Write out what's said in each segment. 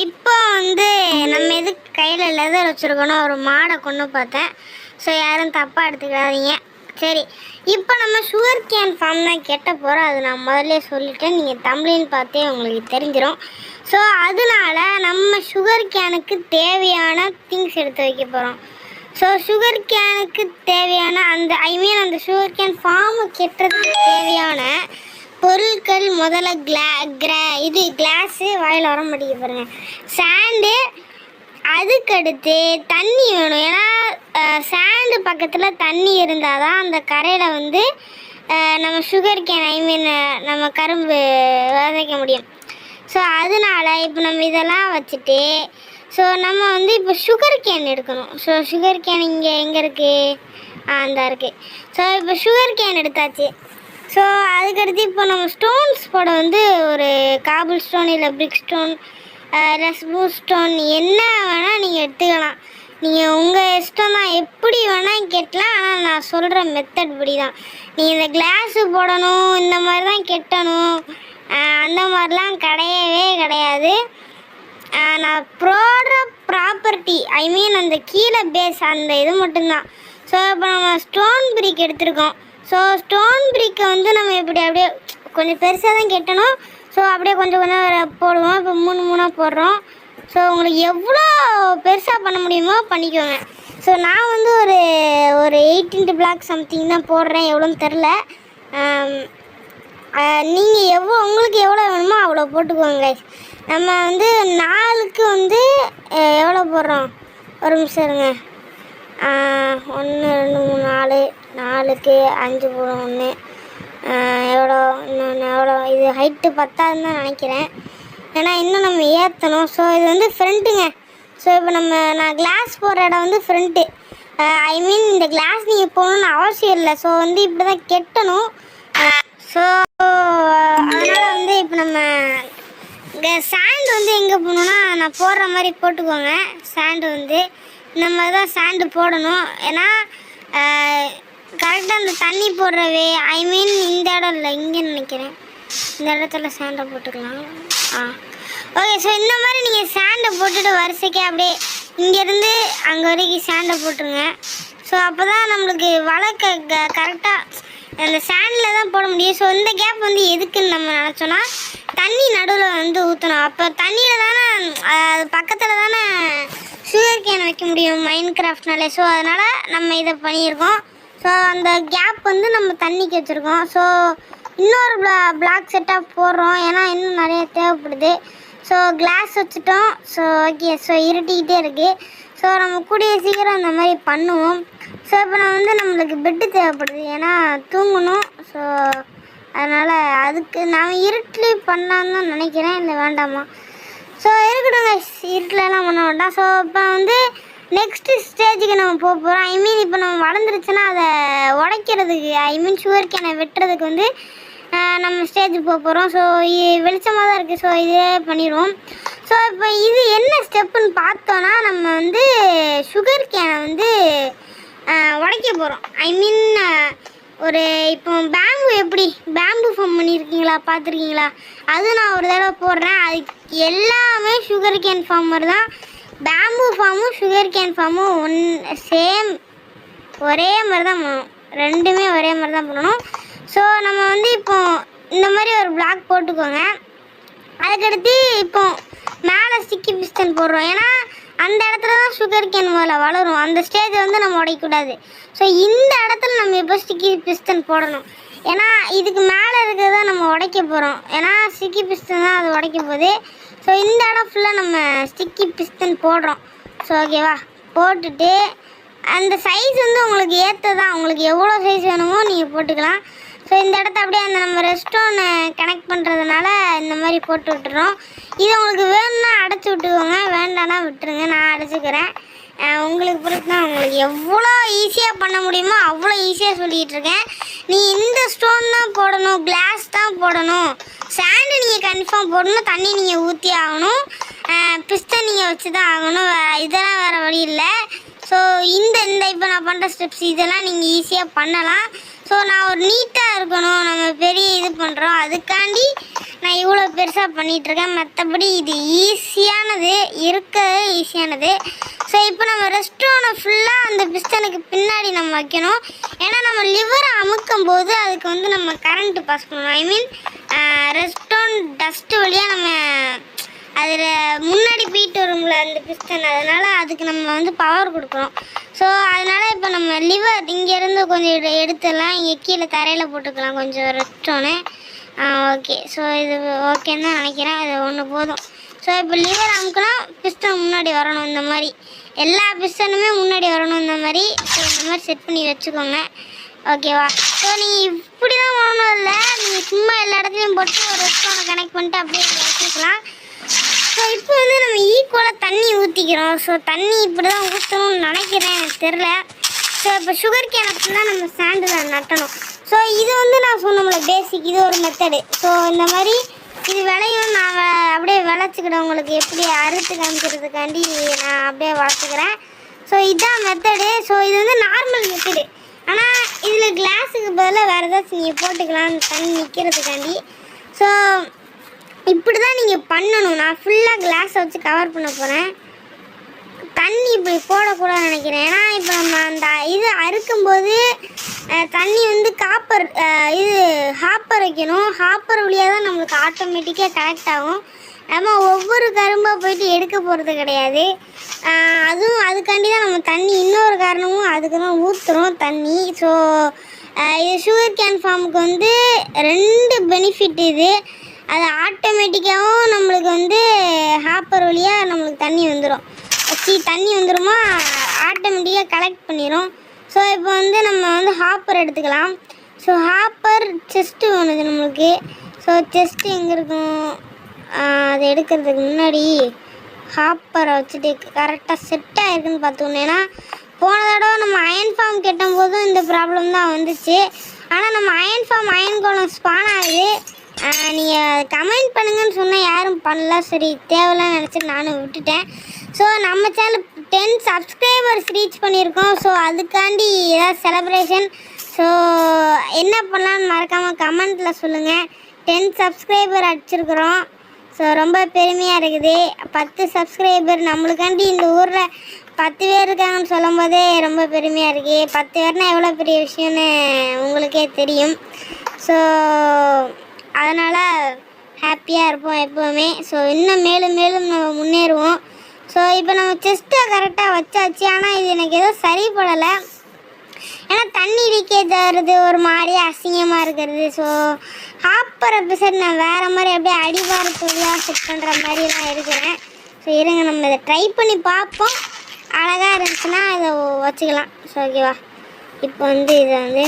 இப்போ வந்து நம்ம எதுக்கு கையில் லெதர் வச்சுருக்கணும், ஒரு மாடை கொண்டு பார்த்தேன். ஸோ யாரும் தப்பாக எடுத்துக்காதீங்க. சரி, இப்போ நம்ம சுகர் கேன் ஃபார்ம் தான் கெட்ட போகிறோம். அது நான் முதல்ல சொல்லிட்டேன், நீங்கள் தமிழ்னு பார்த்தே உங்களுக்கு தெரிஞ்சிடும். ஸோ அதனால நம்ம சுகர் கேனுக்கு தேவையான திங்ஸ் எடுத்து வைக்க போகிறோம். ஸோ சுகர் கேனுக்கு தேவையான அந்த சுகர் கேன் ஃபார்மை கெட்டுறதுக்கு தேவையான பொருட்கள் முதல்ல இது கிளாஸு, வாயில் வர மாட்டேங்க பாருங்கள், சாண்டு, அதுக்கடுத்து தண்ணி வேணும். ஏன்னா சாண்டு பக்கத்தில் தண்ணி இருந்தால் தான் அந்த கரையில் வந்து நம்ம சுகர் கேன் நம்ம கரும்பு விதைக்க முடியும். ஸோ அதனால இப்போ நம்ம இதெல்லாம் வச்சுட்டு ஸோ நம்ம வந்து இப்போ சுகர் கேன் எடுக்கணும். ஸோ சுகர் கேன் இங்கே எங்கே இருக்குது? அந்த இருக்குது. ஸோ இப்போ சுகர் கேன் எடுத்தாச்சு. ஸோ அதுக்கடுத்து இப்போ நம்ம ஸ்டோன்ஸ் போட வந்து ஒரு காபிள் ஸ்டோன், இல்லை பிரிக் ஸ்டோன், ரஸ்பூ ஸ்டோன், என்ன வேணால் நீங்கள் எடுத்துக்கலாம். நீங்கள் உங்கள் இஷ்டம் தான், எப்படி வேணால் கெட்டலாம். ஆனால் நான் சொல்கிற மெத்தட் படி தான். நீங்கள் இந்த கிளாஸு போடணும், இந்த மாதிரி தான் கெட்டணும், அந்த மாதிரிலாம் கிடையவே கிடையாது. நான் போடுற ப்ராப்பர்ட்டி அந்த கீழே பேஸ் அந்த இது மட்டும்தான். ஸோ இப்போ நம்ம ஸ்டோன் பிரிக் எடுத்துருக்கோம். ஸோ ஸ்டோன் பிரிக்கை வந்து நம்ம இப்படி அப்படியே கொஞ்சம் பெருசாக தான் கெட்டணும். ஸோ அப்படியே கொஞ்சம் கொஞ்சம் போடுவோம். இப்போ 3 போடுறோம். ஸோ உங்களுக்கு எவ்வளோ பெருசாக பண்ண முடியுமோ பண்ணிக்கோங்க. ஸோ நான் வந்து ஒரு 8 பிளாக் சம்திங் தான் போடுறேன், எவ்வளோன்னு தெரில. நீங்கள் உங்களுக்கு எவ்வளோ வேணுமோ அவ்வளோ போட்டுக்கோங்க. நம்ம வந்து 4க்கு வந்து எவ்வளோ போடுறோம், ஒரு நிமிஷம் இருங்க. 1 2 3 4க்கு 5 போடும். 1 எவ்வளோ, இன்னொன்று எவ்வளோ, இது ஹைட்டு 10 தான் நினைக்கிறேன். ஏன்னா இன்னும் நம்ம ஏற்றணும். ஸோ இது வந்து ஃப்ரண்ட்டுங்க. ஸோ இப்போ நான் கிளாஸ் போடுற இடம் வந்து ஃப்ரண்ட்டு. இந்த கிளாஸ் நீங்கள் போகணுன்னு அவசியம் இல்லை. ஸோ வந்து இப்படி தான் கெட்டணும். ஸோ அதனால் வந்து இப்போ நம்ம சாண்டு வந்து எங்கே போகணுன்னா, நான் போடுற மாதிரி போட்டுக்கோங்க. சாண்டு வந்து இந்த மாதிரி தான் சாண்டு போடணும். ஏன்னா கரெக்டாக அந்த தண்ணி போடுறவே இந்த இடம் இல்லை, இங்கே நினைக்கிறேன், இந்த இடத்துல சாண்டை போட்டுக்கலாம். ஓகே. ஸோ இந்த மாதிரி நீங்கள் சாண்டை போட்டுட்டு வரிசைக்கு அப்படியே இங்கேருந்து அங்கே வரைக்கும் சாண்டை போட்டுருங்க. ஸோ அப்போ தான் நம்மளுக்கு வளர்க்க கரெக்டாக அந்த சாண்டில் தான் போட முடியும். ஸோ இந்த கேப் வந்து எதுக்குன்னு நம்ம நினச்சோன்னா, தண்ணி நடுவில் வந்து ஊற்றணும். அப்போ தண்ணியில் தானே அது பக்கத்தில் தானே சுகர் கேன் வைக்க முடியும் மைன்கிராஃப்ட்னாலே. ஸோ அதனால் நம்ம இதை பண்ணியிருக்கோம். ஸோ அந்த கேப் வந்து நம்ம தண்ணிக்கு வச்சுருக்கோம். ஸோ இன்னொரு பிளாக் செட்டாக போடுறோம், ஏன்னா இன்னும் நிறைய தேவைப்படுது. ஸோ கிளாஸ் வச்சுட்டோம். So okay. ஸோ இருட்டிக்கிட்டே இருக்குது. ஸோ நம்ம கூடிய சீக்கிரம் அந்த மாதிரி பண்ணுவோம். ஸோ இப்போ நம்மளுக்கு பெட்டு தேவைப்படுது, ஏன்னா தூங்கணும். ஸோ அதனால் அதுக்கு நான் இருட்டில் பண்ணலான்னு தான் நினைக்கிறேன், இல்லை வேண்டாமா? ஸோ இருக்கட்டும், இருட்டிலலாம் பண்ண வேண்டாம். ஸோ இப்போ வந்து நெக்ஸ்ட்டு ஸ்டேஜுக்கு நம்ம போக போகிறோம். இப்போ நம்ம வளர்ந்துருச்சுன்னா அதை உடைக்கிறதுக்கு சுகர் கேனை வெட்டுறதுக்கு வந்து நம்ம ஸ்டேஜுக்கு போக போகிறோம். ஸோ இது வெளிச்சமாக தான் இருக்குது. ஸோ இதே பண்ணிடுவோம். ஸோ இப்போ இது என்ன ஸ்டெப்புன்னு பார்த்தோன்னா, நம்ம வந்து சுகர் கேனை வந்து உடைக்க போகிறோம். ஒரு இப்போ பேம்பு ஃபார்ம் பண்ணியிருக்கீங்களா, பார்த்துருக்கீங்களா? அது நான் ஒரு தடவை போடுறேன். அதுக்கு எல்லாமே சுகர் கேன் ஃபார்மர் தான். பேம்பு ஃபார்மும் சுகர் கேன் ஃபார்மும் ஒரே மாதிரி தான் பண்ணணும். ரெண்டுமே ஒரே மாதிரி தான் பண்ணணும். ஸோ நம்ம வந்து இப்போ இந்த மாதிரி ஒரு பிளாக் போட்டுக்கோங்க. அதுக்கடுத்து இப்போ மேலே ஸ்டிக்கி பிஸ்டன் போடுறோம். ஏன்னா அந்த இடத்துல தான் சுகர் கேன் முதல்ல வளரும். அந்த ஸ்டேஜை வந்து நம்ம உடைக்கக்கூடாது. ஸோ இந்த இடத்துல நம்ம இப்போ ஸ்டிக்கி பிஸ்டன் போடணும். ஏன்னா இதுக்கு மேலே இருக்கிறத நம்ம உடைக்க போகிறோம். ஏன்னா ஸ்டிக்கி பிஸ்டன் தான் அது உடைக்க போகுது. ஸோ இந்த இடம் ஃபுல்லாக நம்ம ஸ்டிக்கி பிஸ்டன் போடுறோம். ஸோ ஓகேவா? போட்டுட்டு அந்த சைஸ் வந்து உங்களுக்கு ஏற்றதான், உங்களுக்கு எவ்வளோ சைஸ் வேணுமோ நீங்கள் போட்டுக்கலாம். ஸோ இந்த இடத்த அப்படியே நம்ம ரெஸ்டோனை கனெக்ட் பண்ணுறதுனால இந்த மாதிரி போட்டு விட்டுறோம். இது உங்களுக்கு வேணும்னா அடைச்சி விட்டுக்கோங்க, வேண்டாம்னா விட்டுருங்க, நான் அடைச்சிக்கிறேன். உங்களுக்கு பொறுத்து தான், உங்களுக்கு எவ்வளோ ஈஸியாக பண்ண முடியுமோ அவ்வளோ ஈஸியாக சொல்லிகிட்டு இருக்கேன். நீ இந்த ஸ்டோன் தான் போடணும், கிளாஸ் தான் போடணும், சாண்டு நீங்கள் கன்ஃபார்ம் போடணும், தண்ணி நீங்கள் ஊற்றி ஆகணும், பிஸ்டன் நீங்கள் வச்சு தான் ஆகணும், இதெல்லாம் வேறு வழி இல்லை. ஸோ இந்த இப்போ நான் பண்ணுற ஸ்டெப்ஸ் இதெல்லாம் நீங்கள் ஈஸியாக பண்ணலாம். ஸோ நான் ஒரு நீட்டாக இருக்கணும், நம்ம பெரிய இது பண்ணுறோம், அதுக்காண்டி நான் இவ்வளோ பெருசாக பண்ணிகிட்ருக்கேன். மற்றபடி இது ஈஸியானது, ஈஸியானது. ஸோ இப்போ நம்ம ரெஸ்டோனை ஃபுல்லாக அந்த பிஸ்டனுக்கு பின்னாடி நம்ம வைக்கணும். ஏன்னா நம்ம லிவரை அமுக்கும் போது அதுக்கு வந்து நம்ம கரண்ட்டு பாஸ் பண்ணணும். ஐ மீன் ரெஸ்டோன் டஸ்ட்டு வழியாக நம்ம அதில் முன்னாடி போயிட்டு வரும்ல அந்த பிஸ்டன், அதனால் அதுக்கு நம்ம வந்து பவர் கொடுக்குறோம். ஸோ அதனால் இப்போ நம்ம லிவர் இங்கேருந்து கொஞ்சம் எடுத்துடலாம், இங்கே கீழே தரையில் போட்டுக்கலாம் கொஞ்சம் ரெஸ்டோனு. ஓகே, ஸோ இது ஓகேன்னு தான் நினைக்கிறேன். அது ஒன்று போதும். ஸோ இப்போ லிவர் அமுக்குனா பிஸ்டன் முன்னாடி வரணும், இந்த மாதிரி எல்லா பிஸ்டனுமே முன்னாடி வரணும் இந்த மாதிரி. ஸோ இந்த மாதிரி செட் பண்ணி வச்சுக்கோங்க, ஓகேவா? ஸோ நீங்கள் இப்படி தான் வரணும், இல்லை நீங்கள் சும்மா எல்லா இடத்துலையும் போட்டு ஒரு ரெஸ்டோனை கனெக்ட் பண்ணிட்டு அப்படியே வச்சுக்கலாம். ஸோ இப்போ வந்து நம்ம ஈக்குவலாக தண்ணி ஊற்றிக்கிறோம். ஸோ தண்ணி இப்படி தான் ஊற்றணும்னு நினைக்கிறேன், எனக்கு தெரில. ஸோ இப்போ சுகர் கேன் தான் நம்ம சாண்டில் நட்டணும். ஸோ இது வந்து நான் சொன்னோம்ல பேசிக், இது ஒரு மெத்தடு. ஸோ இந்த மாதிரி இது விளையும், நான் அப்படியே விளைச்சிக்கிட்டேன் உங்களுக்கு எப்படி அறுத்து காமிக்கிறதுக்காண்டி நான் அப்படியே வளர்த்துக்கிறேன். ஸோ இதுதான் மெத்தடு. ஸோ இது வந்து நார்மல் மெத்தடு. ஆனால் இதில் கிளாஸுக்கு பதிலாக வேறு ஏதாச்சும் நீங்கள் போட்டுக்கலாம் தண்ணி நிற்கிறதுக்காண்டி. ஸோ இப்படி தான் நீங்கள் பண்ணணும். நான் ஃபுல்லாக கிளாஸை வச்சு கவர் பண்ண போகிறேன். தண்ணி இப்படி போடக்கூடாதுன்னு நினைக்கிறேன். ஏன்னா இப்போ நம்ம அந்த இது அறுக்கும்போது தண்ணி வந்து காப்பர் இது ஹாப்பர் வைக்கணும். ஹாப்பர் வழியாக தான் நம்மளுக்கு ஆட்டோமேட்டிக்காக கனெக்ட் ஆகும். நம்ம ஒவ்வொரு கரும்பாக போயிட்டு எடுக்க போகிறது கிடையாது. அதுவும் அதுக்காண்டி தான் நம்ம தண்ணி, இன்னொரு காரணமும் அதுக்கு தான் ஊற்றுறோம் தண்ணி. ஸோ இது சுகர் கேன் ஃபார்முக்கு வந்து 2 பெனிஃபிட் இது. அது ஆட்டோமேட்டிக்காகவும் நம்மளுக்கு வந்து ஹாப்பர் வழியாக நம்மளுக்கு தண்ணி வந்துடும். தண்ணி வந்துடுமா, ஆட்டோமேட்டிக்காக கலெக்ட் பண்ணிடும். ஸோ இப்போ வந்து நம்ம வந்து ஹாப்பர் எடுத்துக்கலாம். ஸோ ஹாப்பர் செஸ்ட்டு வேணுது நம்மளுக்கு. ஸோ செஸ்ட்டு எங்கே இருக்கும், அதை எடுக்கிறதுக்கு முன்னாடி ஹாப்பரை வச்சுட்டு கரெக்டாக செட் ஆகிருக்குன்னு பார்த்துக்கணும். ஏன்னா போன தடவை நம்ம அயன் ஃபார்ம் கெட்டும் போதும் இந்த ப்ராப்ளம் தான் வந்துச்சு. ஆனால் நம்ம அயன் ஃபார்ம் அயன் கோலம் ஸ்பான் ஆகுது. நீங்கள் கமெண்ட் பண்ணுங்கன்னு சொன்னால் யாரும் பண்ணல, சரி தேவையில்லன்னு நினச்சிட்டு நானும் விட்டுட்டேன். ஸோ நம்ம சேனல் 10 சப்ஸ்கிரைபர்ஸ் ரீச் பண்ணியிருக்கோம். ஸோ அதுக்காண்டி ஏதாவது செலிப்ரேஷன், ஸோ என்ன பண்ணலான்னு மறக்காமல் கமெண்ட்டில் சொல்லுங்கள். 10 சப்ஸ்கிரைபர் அடிச்சிருக்கிறோம். ஸோ ரொம்ப பெருமையாக இருக்குது. 10 சப்ஸ்கிரைபர் நம்மளுக்காண்டி இந்த ஊரில் 10 பேர் இருக்காங்கன்னு சொல்லும் போதே ரொம்ப பெருமையாக இருக்குது. 10 பேர்னால் எவ்வளோ பெரிய விஷயம்னு உங்களுக்கே தெரியும். ஸோ அதனால் ஹாப்பியாக இருப்போம் எப்போவுமே. ஸோ இன்னும் மேலும் மேலும் நம்ம முன்னேறுவோம். ஸோ இப்போ நம்ம செஸ்ட்டை கரெக்டாக வச்சாச்சு. ஆனால் இது எனக்கு ஏதோ சரிப்படலை. ஏன்னா தண்ணி லீக்கேஜ் ஆகிறது ஒரு மாதிரி அசிங்கமாக இருக்கிறது. ஸோ ஹாப்பர் எபிசோட் நான் வேறு மாதிரி அப்படியே அடிவார தொழிலாக செட் பண்ணுற மாதிரிலாம் இருக்கிறேன். ஸோ இருங்க நம்ம இதை ட்ரை பண்ணி பார்ப்போம். அழகாக இருந்துச்சுன்னா இதை வச்சுக்கலாம். ஸோ ஓகேவா, இப்போ வந்து இதை வந்து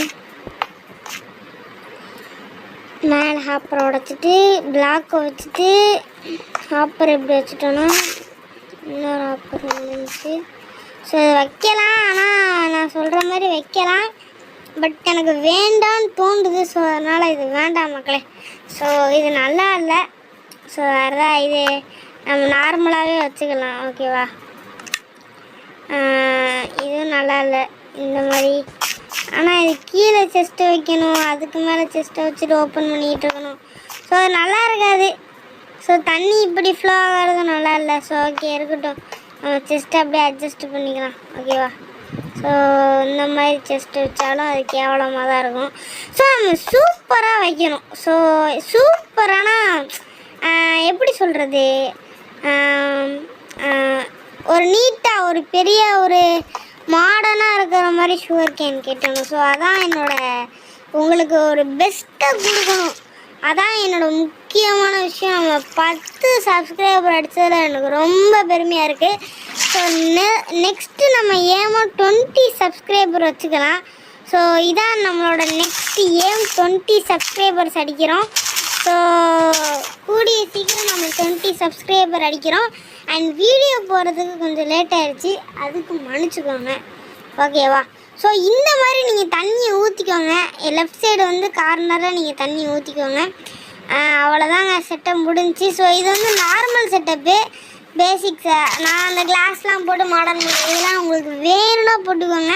மேலே ஹாப்பரை உடச்சிட்டு பிளாக்கை வச்சுட்டு ஹாப்பர் எப்படி வச்சுட்டோன்னா இன்னொரு ஹாப்பர் இருந்துச்சு. ஸோ இதை வைக்கலாம், ஆனால் நான் சொல்கிற மாதிரி வைக்கலாம். பட் எனக்கு வேண்டான்னு தோன்றுது. ஸோ அதனால் இது வேண்டாம் மக்களே. ஸோ இது நல்லா இல்லை. ஸோ அதான் இது நம்ம நார்மலாகவே வச்சுக்கலாம், ஓகேவா? இதுவும் நல்லா இல்லை இந்த மாதிரி. ஆனால் இது கீழே செஸ்ட்டை வைக்கணும், அதுக்கு மேலே செஸ்ட்டை வச்சுட்டு ஓப்பன் பண்ணிக்கிட்டு இருக்கணும். ஸோ அது நல்லா இருக்காது. ஸோ தண்ணி இப்படி ஃப்ளோ ஆகிறது நல்லா இல்லை. ஸோ ஓகே இருக்கட்டும், நம்ம செஸ்ட்டை அப்படியே அட்ஜஸ்ட் பண்ணிக்கலாம், ஓகேவா? ஸோ இந்த மாதிரி செஸ்ட் வச்சாலும் அது கேவலமாக தான் இருக்கும். ஸோ நம்ம சூப்பராக வைக்கணும். ஸோ சூப்பரான எப்படி சொல்கிறது, ஒரு நீட்டாக ஒரு பெரிய ஒரு மாடர்னாக இருக்கிற மாதிரி சுகர் கேன் கேட்டணும். ஸோ அதான் உங்களுக்கு ஒரு பெஸ்ட்டாக கொடுக்கணும். அதான் என்னோடய முக்கியமான விஷயம். நம்ம 10 சப்ஸ்கிரைபர் அடித்ததில் எனக்கு ரொம்ப பெருமையாக இருக்குது. ஸோ நெக்ஸ்ட்டு நம்ம ஏமா 20 சப்ஸ்கிரைபர் வச்சுக்கலாம். ஸோ இதான் நம்மளோட நெக்ஸ்ட் ஏம், 20 சப்ஸ்கிரைபர்ஸ் அடிக்கிறோம். ஸோ கூடிய சீக்கிரம் நம்ம 20 சப்ஸ்கிரைபர் அடிக்கிறோம். அண்ட் வீடியோ போகிறதுக்கு கொஞ்சம் லேட் ஆகிடுச்சு, அதுக்கு மன்னிச்சுக்கோங்க, ஓகேவா? ஸோ இந்த மாதிரி நீங்கள் தண்ணியை ஊற்றிக்கோங்க. லெஃப்ட் சைடு வந்து கார்னரில் நீங்கள் தண்ணி ஊற்றிக்கோங்க. அவ்வளோதாங்க, செட்டப் முடிஞ்சு. ஸோ இது வந்து நார்மல் செட்டப்பு, பேசிக்ஸை நான் அந்த கிளாஸ்லாம் போட்டு மாடர்ன் இதெல்லாம் உங்களுக்கு வேணும்னா போட்டுக்கோங்க.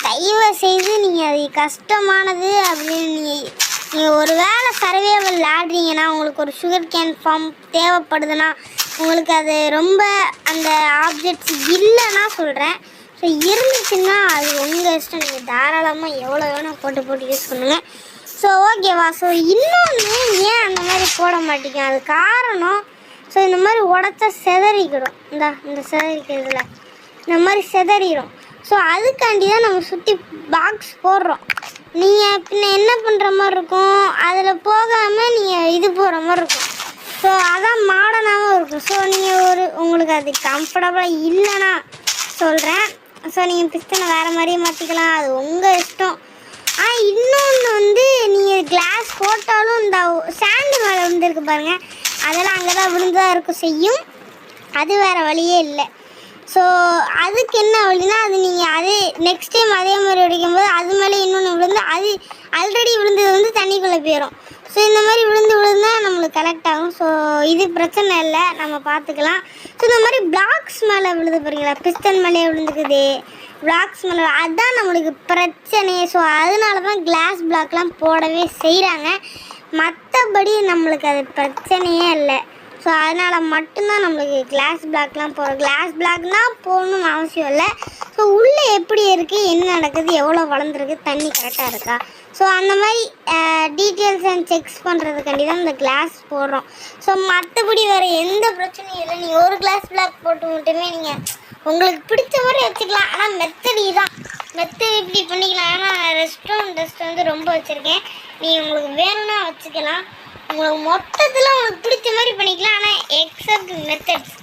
தயவு செய்து நீங்கள் அது கஷ்டமானது அப்படின்னு நீங்கள் நீங்கள் ஒரு வேளை சர்வேவல் விளையாடுறீங்கன்னா உங்களுக்கு ஒரு சுகர் கேன் ஃபார்ம் தேவைப்படுதுன்னா உங்களுக்கு அது ரொம்ப அந்த ஆப்ஜெக்ட்ஸ் இல்லைன்னா சொல்கிறேன். ஸோ இருந்துச்சுன்னா அது உங்கள் இஷ்டம், நீங்கள் தாராளமாக எவ்வளோ வேணும் போட்டு யூஸ் பண்ணுங்கள். ஸோ ஓகேவா. ஸோ இன்னொன்று ஏன் அந்த மாதிரி போட மாட்டேங்க, அது காரணம் ஸோ இந்த மாதிரி உடச்சா செதறிக்கிடும். இந்த செதறிக்கிறதுல இந்த மாதிரி செதறிடும். ஸோ அதுக்காண்டி தான் நம்ம சுற்றி பாக்ஸ் போடுறோம். நீங்கள் பின்ன என்ன பண்ணுற மாதிரி இருக்கும், அதில் போகாமல் நீங்கள் இது போகிற மாதிரி இருக்கும். ஸோ அதான் மாடர்னாகவும் இருக்கும். ஸோ நீங்கள் உங்களுக்கு அது கம்ஃபர்டபுளாக இல்லைன்னா சொல்கிறேன். ஸோ நீங்கள் பிஸ்டனை வேறு மாதிரியே மாற்றிக்கலாம், அது உங்கள் இஷ்டம். இன்னொன்று நீங்கள் கிளாஸ் போட்டாலும் இந்த சாண்டு மேலே விழுந்துருக்கு பாருங்கள், அதெல்லாம் அங்கே தான் விழுந்துதான் இருக்கும் செய்யும், அது வேறு வழியே இல்லை. ஸோ அதுக்கு என்ன வழினா அது நீங்கள் அதே நெக்ஸ்ட் டைம் அதே மாதிரி உடைக்கும்போது அது மேலே இன்னொன்று விழுந்து அது ஆல்ரெடி விழுந்தது தண்ணிக்குள்ளே போயிடும். ஸோ இந்த மாதிரி விழுந்தால் நம்மளுக்கு கலெக்ட் ஆகும். ஸோ இது பிரச்சனை இல்லை, நம்ம பார்த்துக்கலாம். ஸோ இந்த மாதிரி பிளாக்ஸ் மேலே விழுது பாருங்களா, பிஸ்டன் மேலே விழுந்துக்குது, பிளாக்ஸ் மேலே, அதுதான் நம்மளுக்கு பிரச்சனையே. ஸோ அதனால தான் கிளாஸ் பிளாக்லாம் போடவே செய்கிறாங்க, மற்றபடி நம்மளுக்கு அது பிரச்சனையே இல்லை. ஸோ அதனால் மட்டும்தான் நம்மளுக்கு கிளாஸ் பிளாக்லாம் போகிறோம். கிளாஸ் பிளாக்னால் போகணுன்னு அவசியம் இல்லை. ஸோ உள்ளே எப்படி இருக்குது, என்ன நடக்குது, எவ்வளோ வளர்ந்துருக்கு, தண்ணி கரெக்டாக இருக்கா, ஸோ அந்த மாதிரி டீட்டெயில்ஸ் அண்ட் செக்ஸ் பண்ணுறதுக்காண்டி தான் இந்த கிளாஸ் போடுறோம். ஸோ மற்றபடி வேறு எந்த பிரச்சனையும் இல்லை. நீங்கள் ஒரு கிளாஸ் பிளாக் போட்டு மட்டுமே நீங்கள் உங்களுக்கு பிடிச்ச மாதிரி வச்சுக்கலாம். ஆனால் மெத்தட் இப்படி பண்ணிக்கலாம். ஏன்னா ரெஸ்ட் ரொம்ப வச்சுருக்கேன், நீங்கள் உங்களுக்கு வேணும்னா வச்சுக்கலாம். உங்களுக்கு மொத்தத்தில் உங்களுக்கு பிடிச்ச மாதிரி பண்ணிக்கலாம், ஆனால் எக்ஸப்ட் மெத்தட்ஸ்.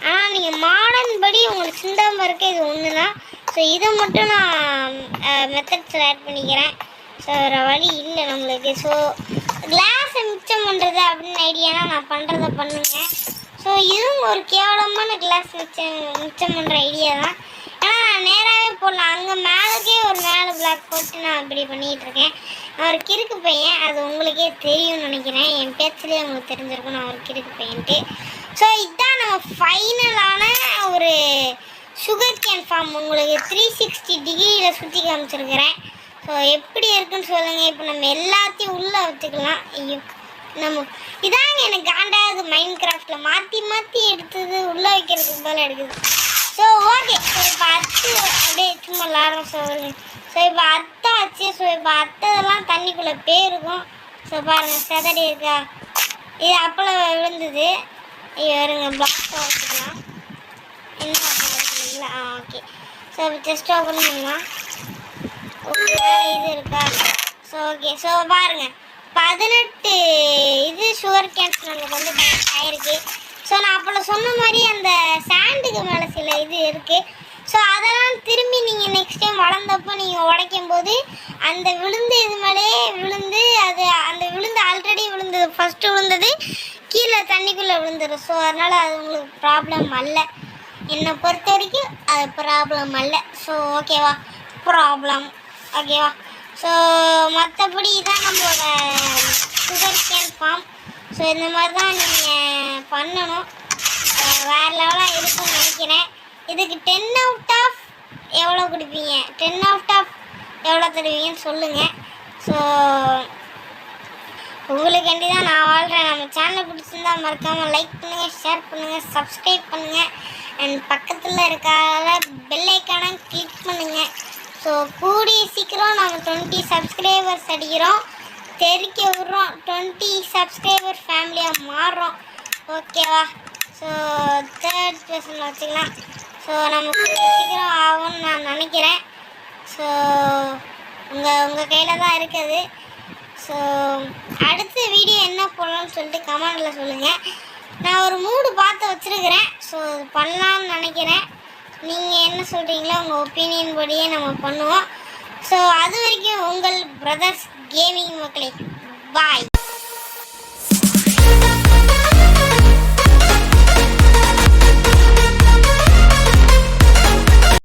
ஆனால் நீங்கள் மாடர்ன் படி உங்களுக்கு சிந்தாமல் இருக்க இது ஒன்று தான். ஸோ இதை மட்டும் நான் மெத்தட்ஸில் ஆட் பண்ணிக்கிறேன். ஸோ வேறு வழி இல்லை நம்மளுக்கு. ஸோ கிளாஸை மிச்சம் பண்ணுறது அப்படின்னு ஐடியானா நான் பண்ணுறதை பண்ணுங்க. ஸோ இதுவும் ஒரு கேவலமான கிளாஸ் மிச்சம் பண்ணுற ஐடியா தான். ஏன்னா நான் நேராகவே போடலாம், அங்கே மேலுக்கே ஒரு மேலே பிளாக் போட்டு நான் இப்படி பண்ணிகிட்ருக்கேன். நான் ஒரு கிறுக்கு பையன், அது உங்களுக்கே தெரியும்னு நினைக்கிறேன், என் பேச்சுலேயே உங்களுக்கு தெரிஞ்சிருக்கும் நான் ஒரு கிறுக்கு பையன்ட்டு. ஸோ இதுதான் நம்ம ஃபைனலான ஒரு சுகர் கேன் ஃபார்ம் உங்களுக்கு 360 டிகிரியில் சுற்றி காமிச்சிருக்கிறேன். ஸோ எப்படி இருக்குன்னு சொல்லுங்கள். இப்போ நம்ம எல்லாத்தையும் உள்ளே வச்சுக்கலாம். ஐயோ இதாங்க எனக்கு காண்டாவது மைண்ட் கிராஃப்டில் மாற்றி எடுத்தது உள்ளே வைக்கிறதுக்கு போல எடுக்குது. So okay. ஸோ இப்போ அப்படியே சும்மா விளாட்றோம். ஸோ இப்போ ஆச்சு. ஸோ இப்போ அத்ததெல்லாம் தண்ணிக்குள்ளே போயிருக்கும். ஸோ பாருங்கள் செதடி இருக்கா, இது அப்பளம் விழுந்தது. வருங்க பாக்ஸை வச்சுக்கலாம். என்ன வச்சுருக்கீங்களா? ஓகே. ஸோ இப்போ ஜஸ்ட் ஓப்பன் பண்ணலாம். ஓகே இது இருக்கா? So okay. ஸோ பாருங்கள் 18 இது சுகர் கேன்ஸ் நமக்கு கனெக்ட் ஆகிருக்கு. ஸோ நான் அப்போ சொன்ன மாதிரி அந்த சாண்டுக்கு மேலே சில இது இருக்குது. ஸோ அதெல்லாம் திரும்பி நீங்கள் நெக்ஸ்ட் டைம் வளர்ந்தப்போ நீங்கள் உடைக்கும் போது அந்த விழுந்து இது மேலே விழுந்து அந்த விழுந்து ஆல்ரெடி விழுந்தது ஃபஸ்ட்டு விழுந்தது கீழே தண்ணிக்குள்ளே விழுந்துடும். ஸோ அதனால் அது உங்களுக்கு ப்ராப்ளம் அல்ல, என்னை பொறுத்த வரைக்கும் அது ப்ராப்ளம் அல்ல. ஸோ ஓகேவா, ப்ராப்ளம் ஓகேவா. ஸோ மற்றபடி தான் நம்மளோட சுகர் கேன் ஃபார்ம். ஸோ இந்த மாதிரி தான் நீங்கள் பண்ணணும், வேறு லெவலாக இருக்குன்னு நினைக்கிறேன். இதுக்கு 10 out of எவ்வளோ கொடுப்பீங்க, 10 out of எவ்வளோ தருவீங்கன்னு சொல்லுங்கள். ஸோ உங்களுக்காண்டி தான் நான் வாழ்கிறேன். நம்ம சேனலை பிடிச்சிருந்தா மறக்காமல் லைக் பண்ணுங்கள், ஷேர் பண்ணுங்கள், சப்ஸ்கிரைப் பண்ணுங்கள், அண்ட் பக்கத்தில் இருக்காத பெல் ஐக்கானை கிளிக் பண்ணுங்கள். ஸோ கூடிய சீக்கிரம் நம்ம 20 சப்ஸ்கிரைபர்ஸ் அடிக்கிறோம், தெரிக்க விட்றோம், 20 சப்ஸ்கிரைபர் ஃபேமிலியாக மாறுறோம். ஓகேவா. ஸோ 3rd பர்சனில் வச்சுக்கலாம். ஸோ நம்ம சீக்கிரம் ஆகும்னு நான் நினைக்கிறேன். ஸோ உங்கள் கையில் தான் இருக்குது. ஸோ அடுத்த வீடியோ என்ன போடலாம்னு சொல்லிட்டு கமெண்டில் சொல்லுங்கள். நான் ஒரு 3 பார்த்து வச்சுருக்கிறேன். ஸோ பண்ணலான்னு நினைக்கிறேன். நீங்கள் என்ன சொல்கிறீங்களோ உங்கள் ஒப்பீனியன் படியே நம்ம பண்ணுவோம். ஸோ அது வரைக்கும் உங்கள் பிரதர்ஸ் கேமிங் மக்களே, பாய்.